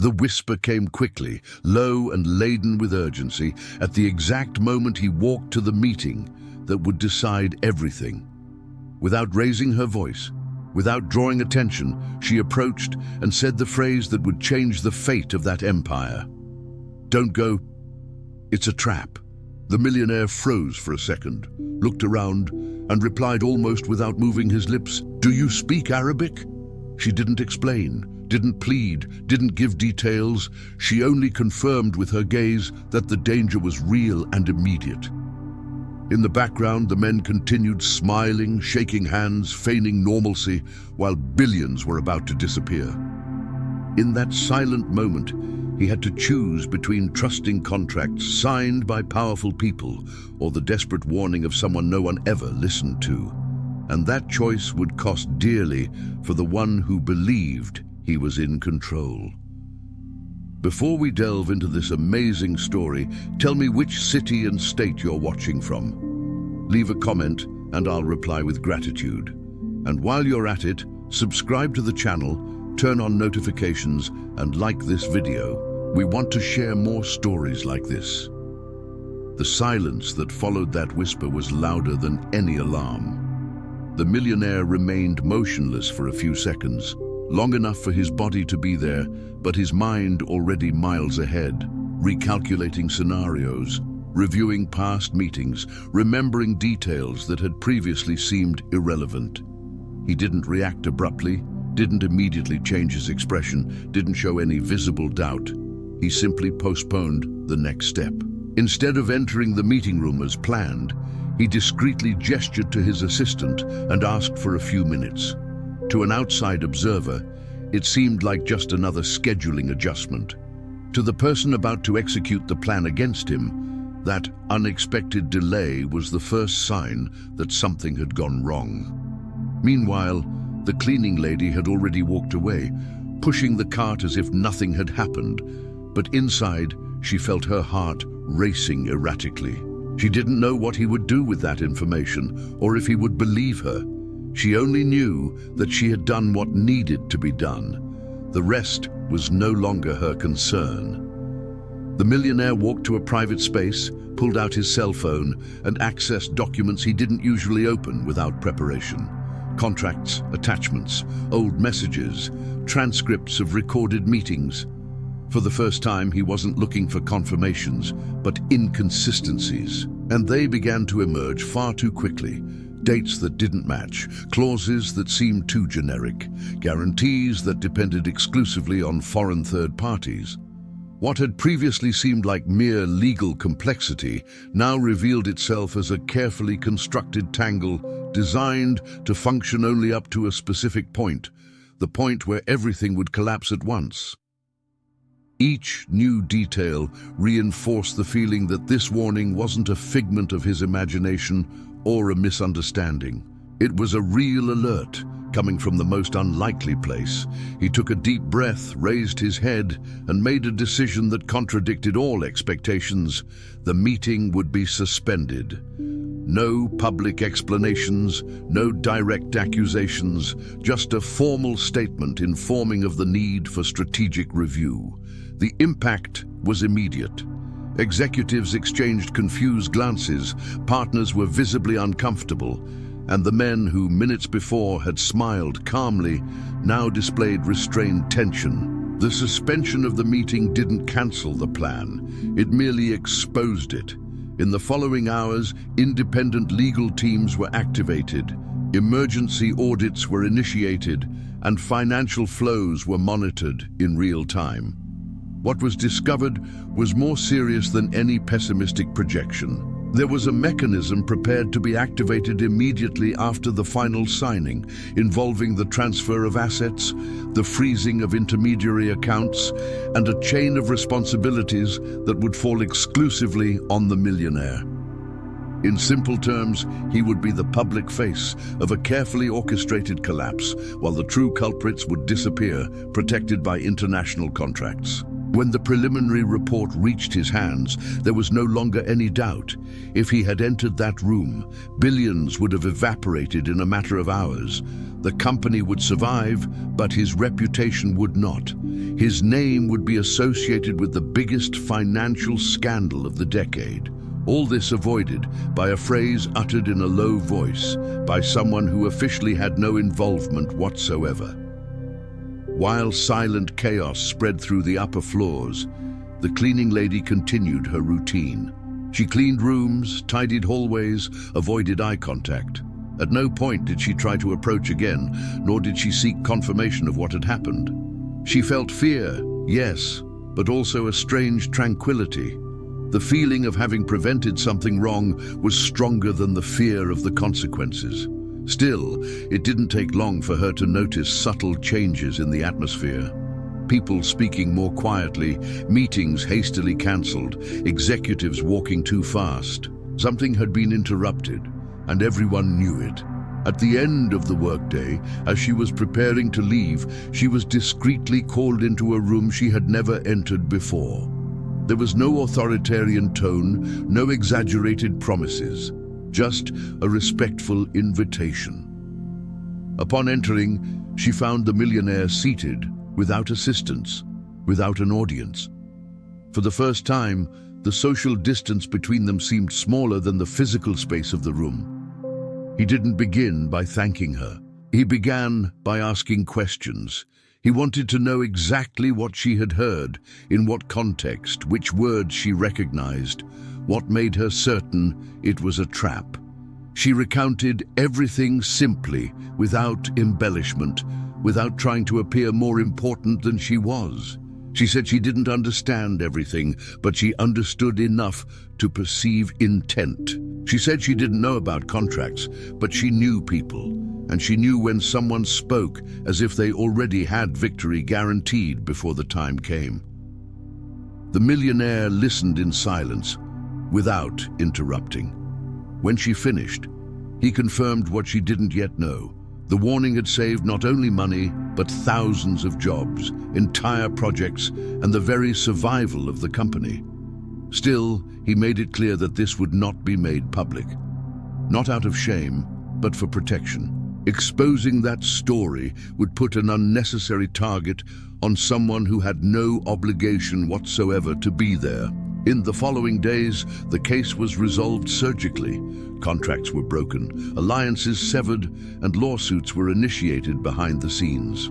The whisper came quickly, low and laden with urgency, at the exact moment he walked to the meeting that would decide everything. Without raising her voice, without drawing attention, she approached and said the phrase that would change the fate of that empire. "Don't go. It's a trap." The millionaire froze for a second, looked around, and replied almost without moving his lips, "Do you speak Arabic?" She didn't explain, didn't plead, didn't give details. She only confirmed with her gaze that the danger was real and immediate. In the background, the men continued smiling, shaking hands, feigning normalcy, while billions were about to disappear. In that silent moment, he had to choose between trusting contracts signed by powerful people or the desperate warning of someone no one ever listened to. And that choice would cost dearly for the one who believed he was in control. Before we delve into this amazing story, tell me which city and state you're watching from. Leave a comment and I'll reply with gratitude. And while you're at it, subscribe to the channel, turn on notifications, and like this video. We want to share more stories like this. The silence that followed that whisper was louder than any alarm. The millionaire remained motionless for a few seconds, long enough for his body to be there, but his mind already miles ahead, recalculating scenarios, reviewing past meetings, remembering details that had previously seemed irrelevant. He didn't react abruptly, didn't immediately change his expression, didn't show any visible doubt. He simply postponed the next step. Instead of entering the meeting room as planned, he discreetly gestured to his assistant and asked for a few minutes. To an outside observer, it seemed like just another scheduling adjustment. To the person about to execute the plan against him, that unexpected delay was the first sign that something had gone wrong. Meanwhile, the cleaning lady had already walked away, pushing the cart as if nothing had happened, but inside, she felt her heart racing erratically. She didn't know what he would do with that information, or if he would believe her. She only knew that she had done what needed to be done. The rest was no longer her concern. The millionaire walked to a private space, pulled out his cell phone, and accessed documents he didn't usually open without preparation. Contracts, attachments, old messages, transcripts of recorded meetings. For the first time, he wasn't looking for confirmations, but inconsistencies. And they began to emerge far too quickly. Dates that didn't match, clauses that seemed too generic, guarantees that depended exclusively on foreign third parties. What had previously seemed like mere legal complexity now revealed itself as a carefully constructed tangle designed to function only up to a specific point, the point where everything would collapse at once. Each new detail reinforced the feeling that this warning wasn't a figment of his imagination or a misunderstanding. It was a real alert, coming from the most unlikely place. He took a deep breath, raised his head, and made a decision that contradicted all expectations. The meeting would be suspended. No public explanations, no direct accusations, just a formal statement informing of the need for strategic review. The impact was immediate. Executives exchanged confused glances, partners were visibly uncomfortable, and the men who minutes before had smiled calmly now displayed restrained tension. The suspension of the meeting didn't cancel the plan, it merely exposed it. In the following hours, independent legal teams were activated, emergency audits were initiated, and financial flows were monitored in real time. What was discovered was more serious than any pessimistic projection. There was a mechanism prepared to be activated immediately after the final signing, involving the transfer of assets, the freezing of intermediary accounts, and a chain of responsibilities that would fall exclusively on the millionaire. In simple terms, he would be the public face of a carefully orchestrated collapse, while the true culprits would disappear, protected by international contracts. When the preliminary report reached his hands, there was no longer any doubt. If he had entered that room, billions would have evaporated in a matter of hours. The company would survive, but his reputation would not. His name would be associated with the biggest financial scandal of the decade. All this avoided by a phrase uttered in a low voice by someone who officially had no involvement whatsoever. While silent chaos spread through the upper floors, the cleaning lady continued her routine. She cleaned rooms, tidied hallways, avoided eye contact. At no point did she try to approach again, nor did she seek confirmation of what had happened. She felt fear, yes, but also a strange tranquility. The feeling of having prevented something wrong was stronger than the fear of the consequences. Still, it didn't take long for her to notice subtle changes in the atmosphere. People speaking more quietly, meetings hastily cancelled, executives walking too fast. Something had been interrupted, and everyone knew it. At the end of the workday, as she was preparing to leave, she was discreetly called into a room she had never entered before. There was no authoritarian tone, no exaggerated promises, just a respectful invitation. Upon entering, she found the millionaire seated, without assistance, without an audience. For the first time, the social distance between them seemed smaller than the physical space of the room. He didn't begin by thanking her. He began by asking questions. He wanted to know exactly what she had heard, in what context, which words she recognized, what made her certain it was a trap. She recounted everything simply, without embellishment, without trying to appear more important than she was. She said she didn't understand everything, but she understood enough to perceive intent. She said she didn't know about contracts, but she knew people, and she knew when someone spoke as if they already had victory guaranteed before the time came. The millionaire listened in silence, without interrupting. When she finished, he confirmed what she didn't yet know. The warning had saved not only money, but thousands of jobs, entire projects, and the very survival of the company. Still, he made it clear that this would not be made public. Not out of shame, but for protection. Exposing that story would put an unnecessary target on someone who had no obligation whatsoever to be there. In the following days, the case was resolved surgically. Contracts were broken, alliances severed, and lawsuits were initiated behind the scenes.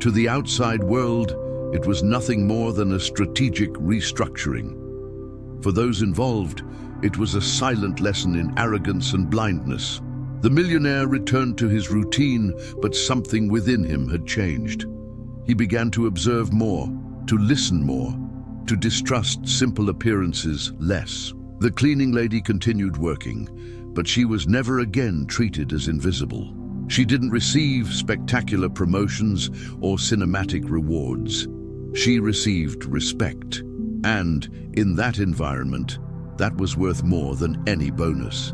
To the outside world, it was nothing more than a strategic restructuring. For those involved, it was a silent lesson in arrogance and blindness. The millionaire returned to his routine, but something within him had changed. He began to observe more, to listen more, to distrust simple appearances less. The cleaning lady continued working, but she was never again treated as invisible. She didn't receive spectacular promotions or cinematic rewards. She received respect, and in that environment, that was worth more than any bonus.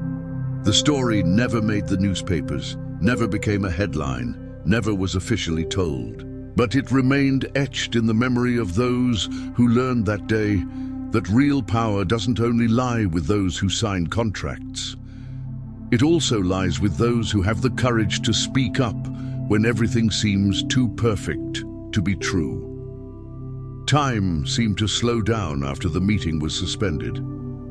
The story never made the newspapers, never became a headline, never was officially told. But it remained etched in the memory of those who learned that day that real power doesn't only lie with those who sign contracts. It also lies with those who have the courage to speak up when everything seems too perfect to be true. Time seemed to slow down after the meeting was suspended.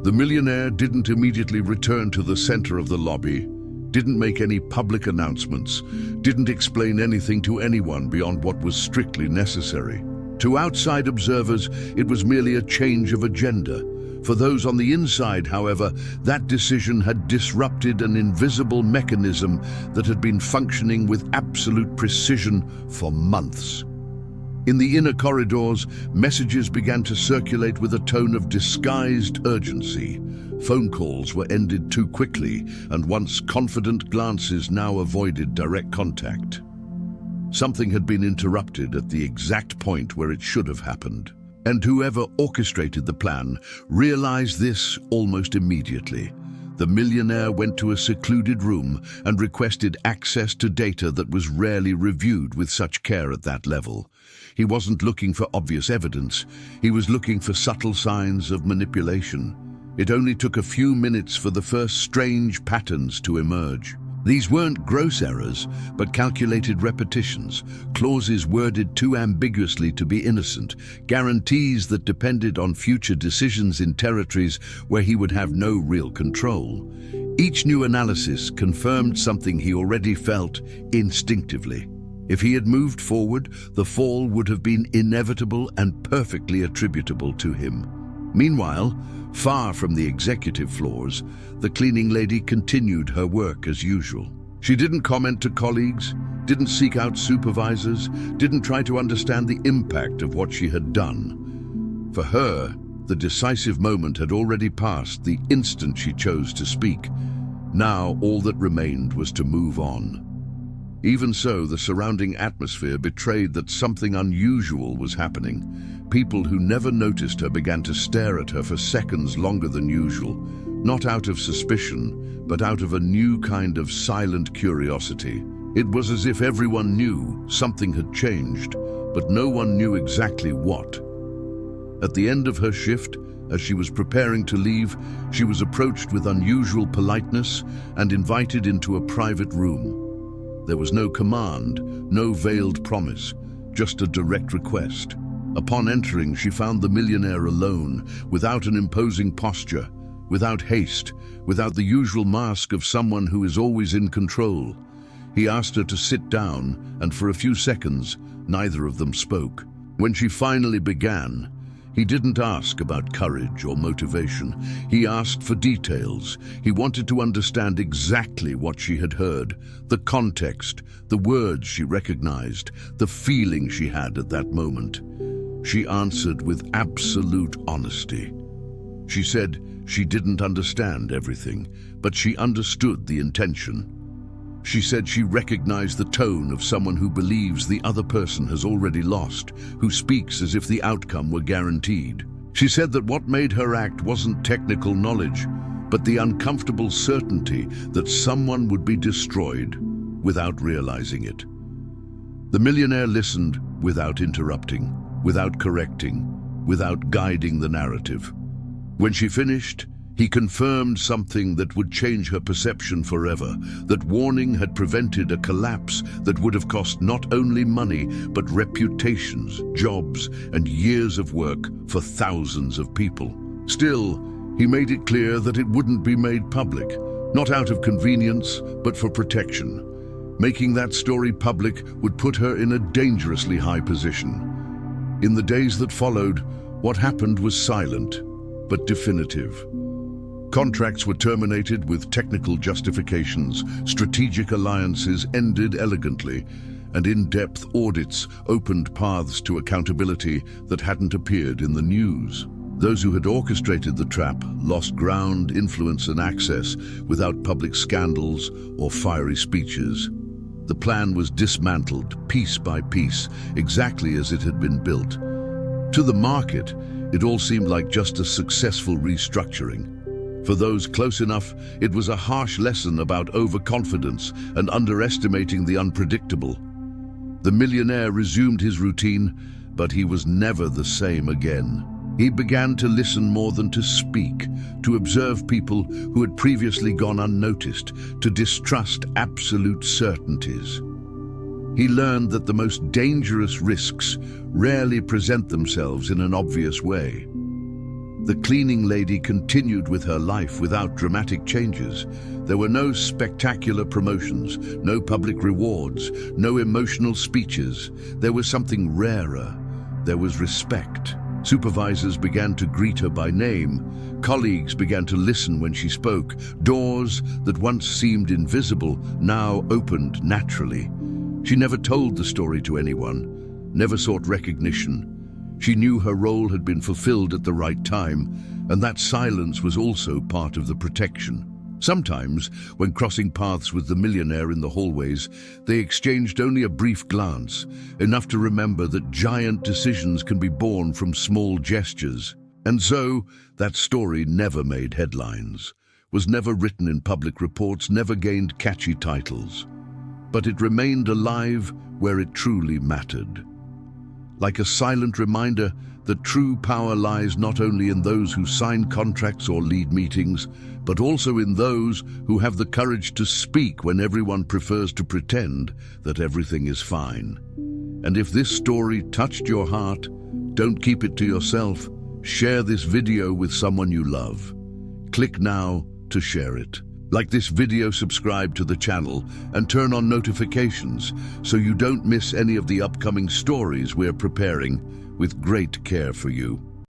The millionaire didn't immediately return to the center of the lobby, didn't make any public announcements, didn't explain anything to anyone beyond what was strictly necessary. To outside observers, it was merely a change of agenda. For those on the inside, however, that decision had disrupted an invisible mechanism that had been functioning with absolute precision for months. In the inner corridors, messages began to circulate with a tone of disguised urgency. Phone calls were ended too quickly, and once confident glances now avoided direct contact. Something had been interrupted at the exact point where it should have happened. And whoever orchestrated the plan realized this almost immediately. The millionaire went to a secluded room and requested access to data that was rarely reviewed with such care at that level. He wasn't looking for obvious evidence. He was looking for subtle signs of manipulation. It only took a few minutes for the first strange patterns to emerge. These weren't gross errors, but calculated repetitions, clauses worded too ambiguously to be innocent, guarantees that depended on future decisions in territories where he would have no real control. Each new analysis confirmed something he already felt instinctively. If he had moved forward, the fall would have been inevitable and perfectly attributable to him. Meanwhile, far from the executive floors, the cleaning lady continued her work as usual. She didn't comment to colleagues, didn't seek out supervisors, didn't try to understand the impact of what she had done. For her, the decisive moment had already passed the instant she chose to speak. Now all that remained was to move on. Even so, the surrounding atmosphere betrayed that something unusual was happening. People who never noticed her began to stare at her for seconds longer than usual, not out of suspicion, but out of a new kind of silent curiosity. It was as if everyone knew something had changed, but no one knew exactly what. At the end of her shift, as she was preparing to leave, she was approached with unusual politeness and invited into a private room. There was no command, no veiled promise, just a direct request. Upon entering, she found the millionaire alone, without an imposing posture, without haste, without the usual mask of someone who is always in control. He asked her to sit down, and for a few seconds, neither of them spoke. When she finally began, he didn't ask about courage or motivation. He asked for details. He wanted to understand exactly what she had heard, the context, the words she recognized, the feeling she had at that moment. She answered with absolute honesty. She said she didn't understand everything, but she understood the intention. She said she recognized the tone of someone who believes the other person has already lost, who speaks as if the outcome were guaranteed. She said that what made her act wasn't technical knowledge, but the uncomfortable certainty that someone would be destroyed without realizing it. The millionaire listened without interrupting, without correcting, without guiding the narrative. When she finished, he confirmed something that would change her perception forever, that warning had prevented a collapse that would have cost not only money, but reputations, jobs, and years of work for thousands of people. Still, he made it clear that it wouldn't be made public, not out of convenience, but for protection. Making that story public would put her in a dangerously high position. In the days that followed, what happened was silent, but definitive. Contracts were terminated with technical justifications, strategic alliances ended elegantly, and in-depth audits opened paths to accountability that hadn't appeared in the news. Those who had orchestrated the trap lost ground, influence, and access without public scandals or fiery speeches. The plan was dismantled piece by piece, exactly as it had been built. To the market, it all seemed like just a successful restructuring. For those close enough, it was a harsh lesson about overconfidence and underestimating the unpredictable. The millionaire resumed his routine, but he was never the same again. He began to listen more than to speak, to observe people who had previously gone unnoticed, to distrust absolute certainties. He learned that the most dangerous risks rarely present themselves in an obvious way. The cleaning lady continued with her life without dramatic changes. There were no spectacular promotions, no public rewards, no emotional speeches. There was something rarer. There was respect. Supervisors began to greet her by name. Colleagues began to listen when she spoke. Doors that once seemed invisible now opened naturally. She never told the story to anyone, never sought recognition. She knew her role had been fulfilled at the right time, and that silence was also part of the protection. Sometimes, when crossing paths with the millionaire in the hallways, they exchanged only a brief glance, enough to remember that giant decisions can be born from small gestures. And so, that story never made headlines, was never written in public reports, never gained catchy titles. But it remained alive where it truly mattered. like a silent reminder that true power lies not only in those who sign contracts or lead meetings, but also in those who have the courage to speak when everyone prefers to pretend that everything is fine. And if this story touched your heart, don't keep it to yourself. Share this video with someone you love. Click now to share it. Like this video, subscribe to the channel, and turn on notifications so you don't miss any of the upcoming stories we're preparing with great care for you.